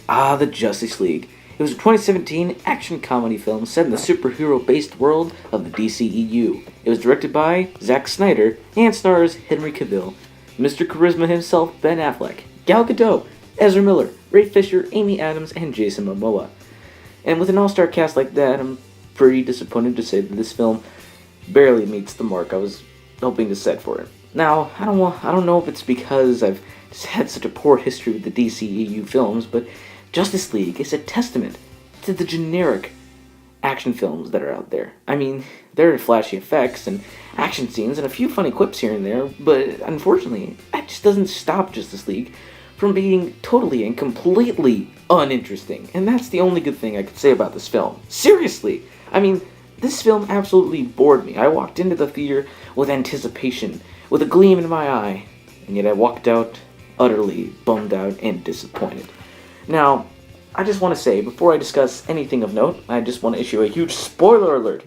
The Justice League. It was a 2017 action comedy film set in the superhero-based world of the DCEU. It was directed by Zack Snyder and stars Henry Cavill, Mr. Charisma himself Ben Affleck, Gal Gadot, Ezra Miller, Ray Fisher, Amy Adams, and Jason Momoa. And with an all-star cast like that, I'm pretty disappointed to say that this film barely meets the mark I was hoping to set for it. Now, I don't know if it's because I've just had such a poor history with the DCEU films, but Justice League is a testament to the generic action films that are out there. I mean, there are flashy effects and action scenes and a few funny quips here and there, but unfortunately, that just doesn't stop Justice League from being totally and completely uninteresting. And that's the only good thing I could say about this film. Seriously! I mean, this film absolutely bored me. I walked into the theater with anticipation, with a gleam in my eye, and yet I walked out utterly bummed out and disappointed. Now, I just want to say, before I discuss anything of note, I just want to issue a huge spoiler alert.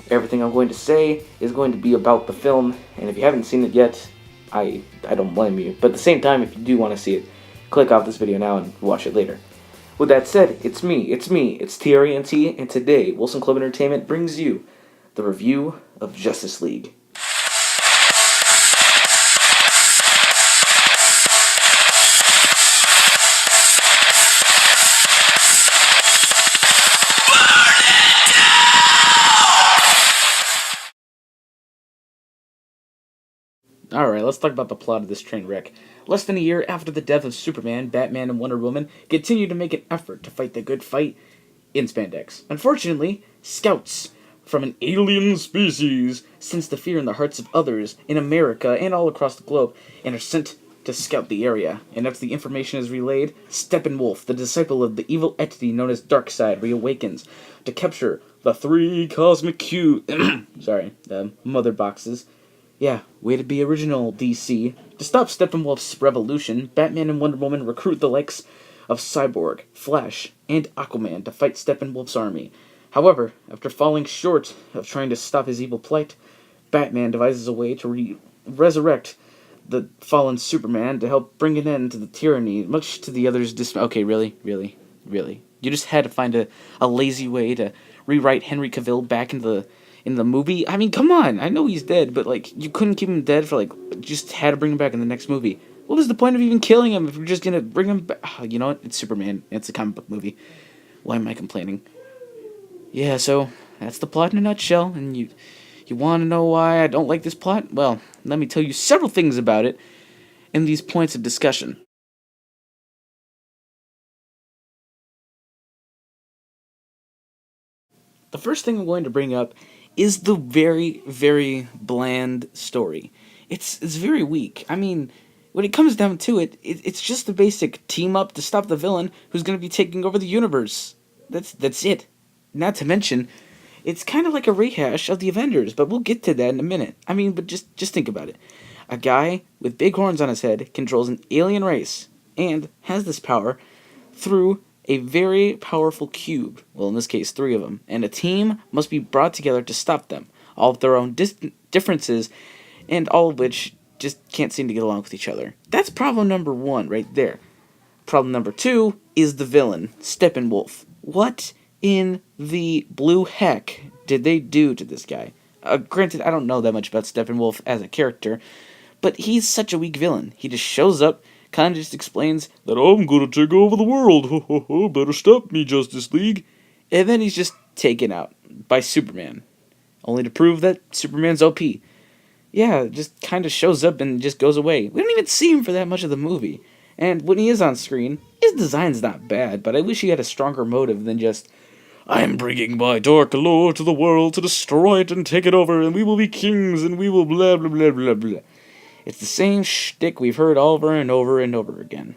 Everything I'm going to say is going to be about the film, and if you haven't seen it yet, I don't blame you. But at the same time, if you do want to see it, click off this video now and watch it later. With that said, it's TRENT, and today, Wilson Club Entertainment brings you the review of Justice League. Alright, let's talk about the plot of this train wreck. Less than a year after the death of Superman, Batman and Wonder Woman continue to make an effort to fight the good fight in spandex. Unfortunately, scouts from an alien species sense the fear in the hearts of others in America and all across the globe and are sent to scout the area. And after the information is relayed, Steppenwolf, the disciple of the evil entity known as Darkseid, reawakens to capture the 3 cosmic mother boxes. Yeah, way to be original, DC. To stop Steppenwolf's revolution, Batman and Wonder Woman recruit the likes of Cyborg, Flash, and Aquaman to fight Steppenwolf's army. However, after falling short of trying to stop his evil plight, Batman devises a way to resurrect the fallen Superman to help bring an end to the tyranny, much to the others' dismay. Okay, really? You just had to find a lazy way to rewrite Henry Cavill back in the movie? I mean, come on! I know he's dead, but, you couldn't keep him dead for, just had to bring him back in the next movie. What was the point of even killing him if we're just gonna bring him back? Oh, you know what? It's Superman. It's a comic book movie. Why am I complaining? Yeah, so, that's the plot in a nutshell, and you want to know why I don't like this plot? Well, let me tell you several things about it in these points of discussion. The first thing I'm going to bring up is the very, very bland story. It's very weak. I mean, when it comes down to it, it's just the basic team up to stop the villain who's going to be taking over the universe. That's it. Not to mention, it's kind of like a rehash of the Avengers, but we'll get to that in a minute. I mean, but just think about it. A guy with big horns on his head controls an alien race and has this power through a very powerful cube, well, in this case, 3 of them, and a team must be brought together to stop them, all of their own differences, and all of which just can't seem to get along with each other. That's problem number 1 right there. Problem number 2 is the villain, Steppenwolf. What in the blue heck did they do to this guy? Granted, I don't know that much about Steppenwolf as a character, but he's such a weak villain. He just shows up, kind of just explains that I'm gonna take over the world. Ho ho ho! Better stop me, Justice League. And then he's just taken out by Superman, only to prove that Superman's OP. Yeah, just kind of shows up and just goes away. We don't even see him for that much of the movie. And when he is on screen, his design's not bad, but I wish he had a stronger motive than just, I'm bringing my dark lord to the world to destroy it and take it over, and we will be kings, and we will blah blah blah blah blah. It's the same shtick we've heard over and over and over again.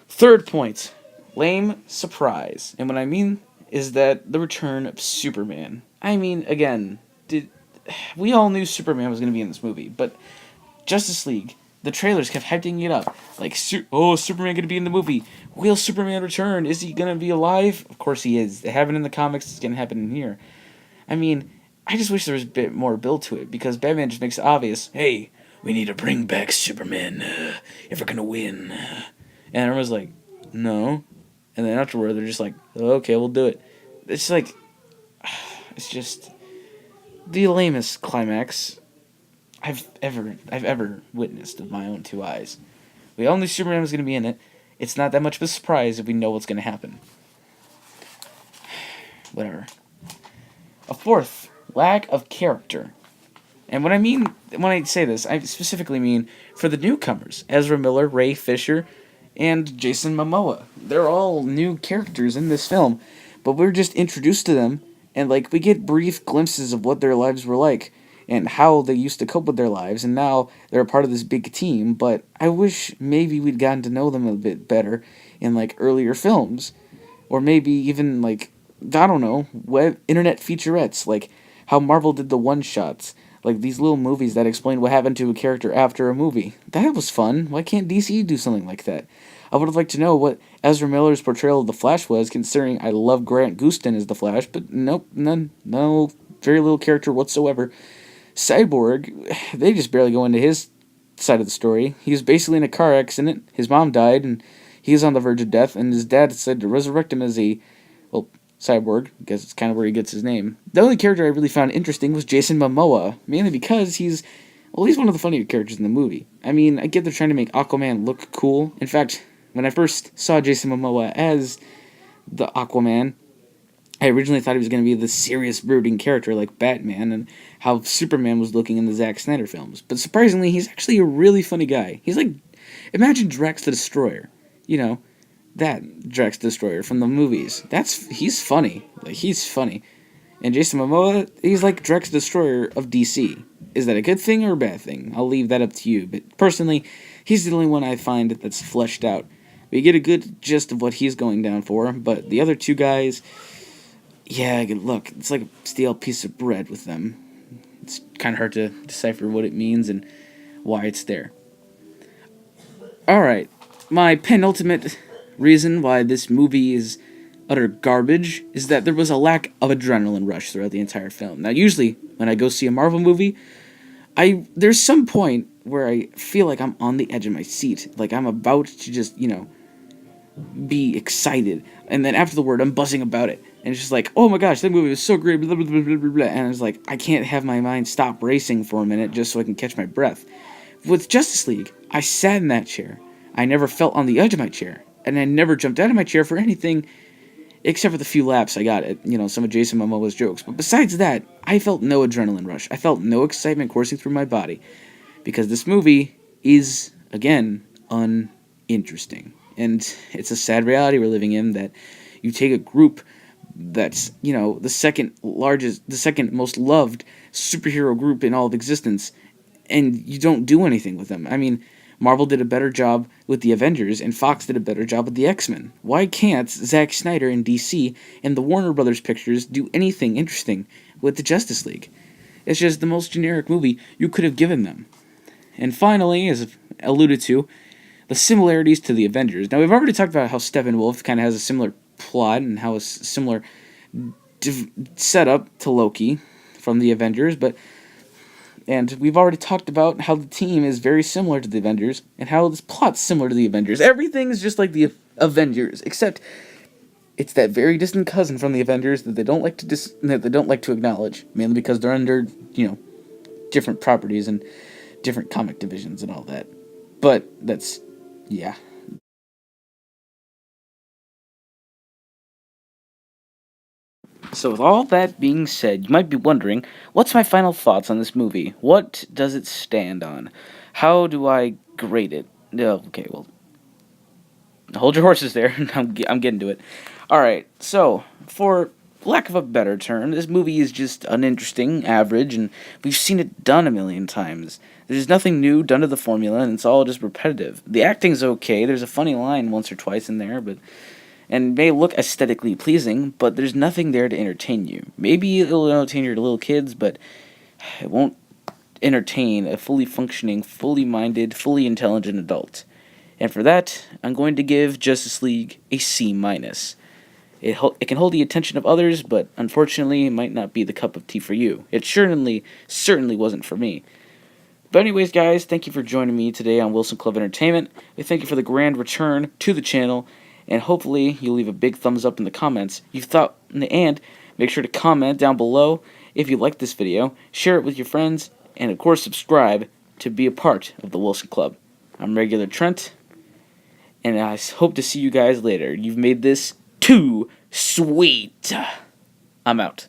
Third point, lame surprise. And what I mean is that the return of Superman. I mean, again, we all knew Superman was going to be in this movie, but Justice League, the trailers kept hyping it up. Superman going to be in the movie. Will Superman return? Is he going to be alive? Of course he is. They have it in the comics. It's going to happen in here. I mean, I just wish there was a bit more build to it, because Batman just makes it obvious, hey, we need to bring back Superman if we're going to win. And everyone's like, no. And then afterward, they're just like, oh, okay, we'll do it. It's like, it's just the lamest climax I've ever witnessed with my own two eyes. We all knew Superman was going to be in it. It's not that much of a surprise if we know what's going to happen. Whatever. A fourth, lack of character. And when I say this, I specifically mean for the newcomers: Ezra Miller, Ray Fisher, and Jason Momoa. They're all new characters in this film, but we're just introduced to them, and like we get brief glimpses of what their lives were like and how they used to cope with their lives, and now they're a part of this big team. But I wish maybe we'd gotten to know them a bit better in like earlier films, or maybe even like, I don't know, web internet featurettes, like how Marvel did the one shots, like these little movies that explain what happened to a character after a movie. That was fun. Why can't DC do something like that? I would have liked to know what Ezra Miller's portrayal of the Flash was, considering I love Grant Gustin as the Flash, but nope, none, no, very little character whatsoever. Cyborg, they just barely go into his side of the story. He was basically in a car accident. His mom died, and he was on the verge of death, and his dad decided to resurrect him as a, well, cyborg. I guess it's kind of where he gets his name. The only character I really found interesting was Jason Momoa, mainly because he's one of the funnier characters in the movie. I mean, I get they're trying to make Aquaman look cool. In fact, when I first saw Jason Momoa as the Aquaman, I originally thought he was going to be the serious, brooding character like Batman and how Superman was looking in the Zack Snyder films. But surprisingly, he's actually a really funny guy. He's like, imagine Drax the Destroyer. You know, that Drax the Destroyer from the movies. He's funny. Like, he's funny. And Jason Momoa, he's like Drax the Destroyer of DC. Is that a good thing or a bad thing? I'll leave that up to you. But personally, he's the only one I find that's fleshed out. We get a good gist of what he's going down for, but the other two guys, yeah, look, it's like a stale piece of bread with them. It's kind of hard to decipher what it means and why it's there. Alright, my penultimate reason why this movie is utter garbage is that there was a lack of adrenaline rush throughout the entire film. Now, usually, when I go see a Marvel movie, there's some point where I feel like I'm on the edge of my seat. Like, I'm about to just, be excited. And then after the word, I'm buzzing about it. And it's just like, oh my gosh, that movie was so great, blah, blah, blah, blah, blah, blah. And it's like, I can't have my mind stop racing for a minute just so I can catch my breath. With Justice League, I sat in that chair. I never felt on the edge of my chair. And I never jumped out of my chair for anything except for the few laps I got at, some of Jason Momoa's jokes. But besides that, I felt no adrenaline rush. I felt no excitement coursing through my body. Because this movie is, again, uninteresting. And it's a sad reality we're living in, that you take a group that's, the second most loved superhero group in all of existence, and you don't do anything with them. I mean, Marvel did a better job with the Avengers, and Fox did a better job with the X-Men. Why can't Zack Snyder and DC and the Warner Brothers pictures do anything interesting with the Justice League? It's just the most generic movie you could have given them. And finally, as alluded to, the similarities to the Avengers. Now, we've already talked about how Steppenwolf kind of has a similar plot and how a similar setup to Loki from the Avengers, and we've already talked about how the team is very similar to the Avengers and how this plot's similar to the Avengers. Everything's just like the Avengers, except it's that very distant cousin from the Avengers that they don't like to acknowledge, mainly because they're under, different properties and different comic divisions and all that. But that's, yeah. So with all that being said, you might be wondering, what's my final thoughts on this movie? What does it stand on? How do I grade it? Okay, well, hold your horses there. I'm getting to it. Alright, so, for lack of a better term, this movie is just uninteresting, average, and we've seen it done a million times. There's nothing new done to the formula, and it's all just repetitive. The acting's okay, there's a funny line once or twice in there, and may look aesthetically pleasing, but there's nothing there to entertain you. Maybe it'll entertain your little kids, but it won't entertain a fully functioning, fully minded, fully intelligent adult. And for that, I'm going to give Justice League a C-. It can hold the attention of others, but unfortunately, it might not be the cup of tea for you. It certainly wasn't for me. But anyways, guys, thank you for joining me today on Wilson Club Entertainment. We thank you for the grand return to the channel, and hopefully you'll leave a big thumbs up in the comments. You thought, and make sure to comment down below if you liked this video, share it with your friends, and of course subscribe to be a part of the Wilson Club. I'm Regular Trent, and I hope to see you guys later. You've made this too sweet. I'm out.